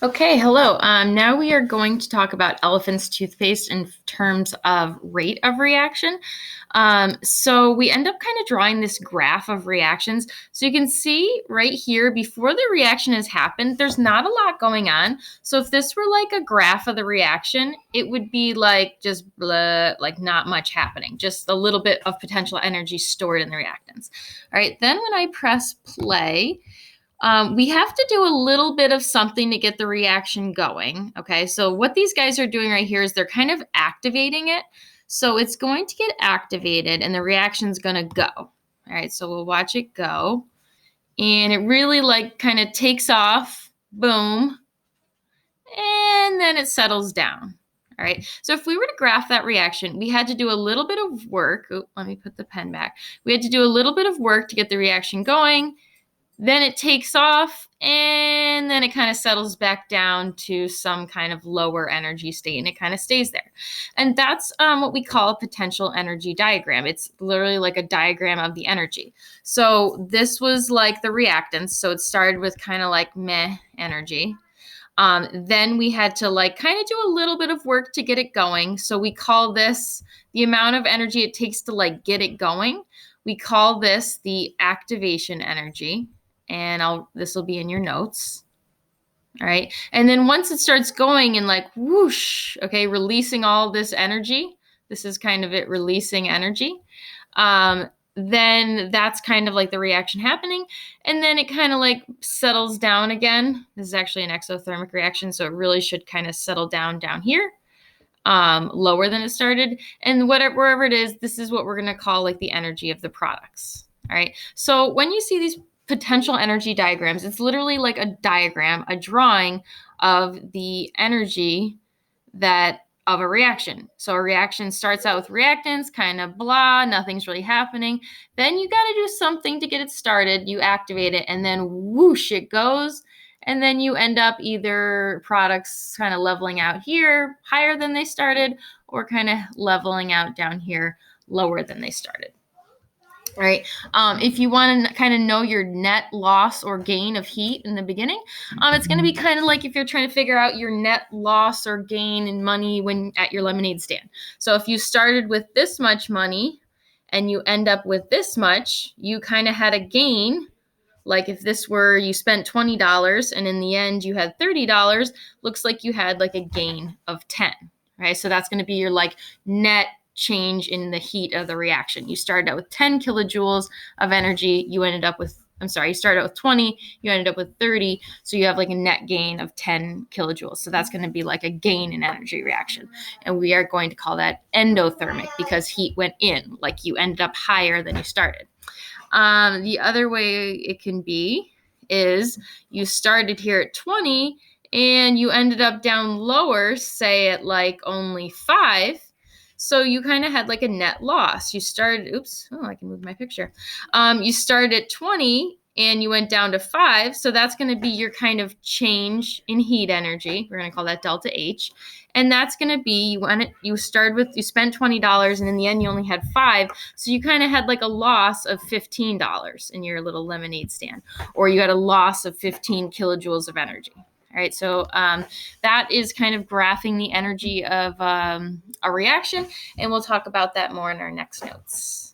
Okay, hello. Now we are going to talk about elephant's toothpaste in terms of rate of reaction. So we end up kind of drawing this graph of reactions. So you can see right here, before the reaction has happened, there's not a lot going on. So if this were like a graph of the reaction, it would be like just blah, like not much happening, just a little bit of potential energy stored in the reactants. All right, then when I press play, we have to do a little bit of something to get the reaction going. Okay, so what these guys are doing right here is they're kind of activating it. So it's going to get activated and the reaction's going to go. All right, so we'll watch it go. And it really like kind of takes off, boom, and then it settles down. All right, so if we were to graph that reaction, we had to do a little bit of work. Oh, let me put the pen back. We had to do a little bit of work to get the reaction going. Then it takes off and then it kind of settles back down to some kind of lower energy state and it kind of stays there. And that's what we call a potential energy diagram. It's literally like a diagram of the energy. So this was like the reactants. So it started with kind of like meh energy. Then we had to like kind of do a little bit of work to get it going. So we call this the amount of energy it takes to like get it going. We call this the activation energy. And this will be in your notes. All right. And then once it starts going and like whoosh, okay, releasing all this energy, this is kind of it releasing energy. Then that's kind of like the reaction happening. And then it kind of like settles down again. This is actually an exothermic reaction, so it really should kind of settle down here, lower than it started. And wherever it is, this is what we're going to call like the energy of the products. All right. So when you see these potential energy diagrams, it's literally like a diagram, a drawing of the energy of a reaction. So a reaction starts out with reactants, kind of blah, nothing's really happening. Then you got to do something to get it started. You activate it and then whoosh, it goes. And then you end up either products kind of leveling out here higher than they started or kind of leveling out down here lower than they started. Right. If you want to kind of know your net loss or gain of heat in the beginning, it's going to be kind of like if you're trying to figure out your net loss or gain in money when at your lemonade stand. So if you started with this much money and you end up with this much, you kind of had a gain. Like if this were you spent $20 and in the end you had $30, looks like you had like a gain of 10. Right. So that's going to be your like net change in the heat of the reaction. You started out with 10 kilojoules of energy. You started out with 20, you ended up with 30. So you have like a net gain of 10 kilojoules. So that's going to be like a gain in energy reaction. And we are going to call that endothermic because heat went in, like you ended up higher than you started. The other way it can be is you started here at 20 and you ended up down lower, say at like only 5. So you kind of had like a net loss. You started, I can move my picture. You started at 20 and you went down to 5. So that's going to be your kind of change in heat energy. We're going to call that delta H. And that's going to be, you spent $20 and in the end you only had 5. So you kind of had like a loss of $15 in your little lemonade stand, or you got a loss of 15 kilojoules of energy. All right, so that is kind of graphing the energy of a reaction, and we'll talk about that more in our next notes.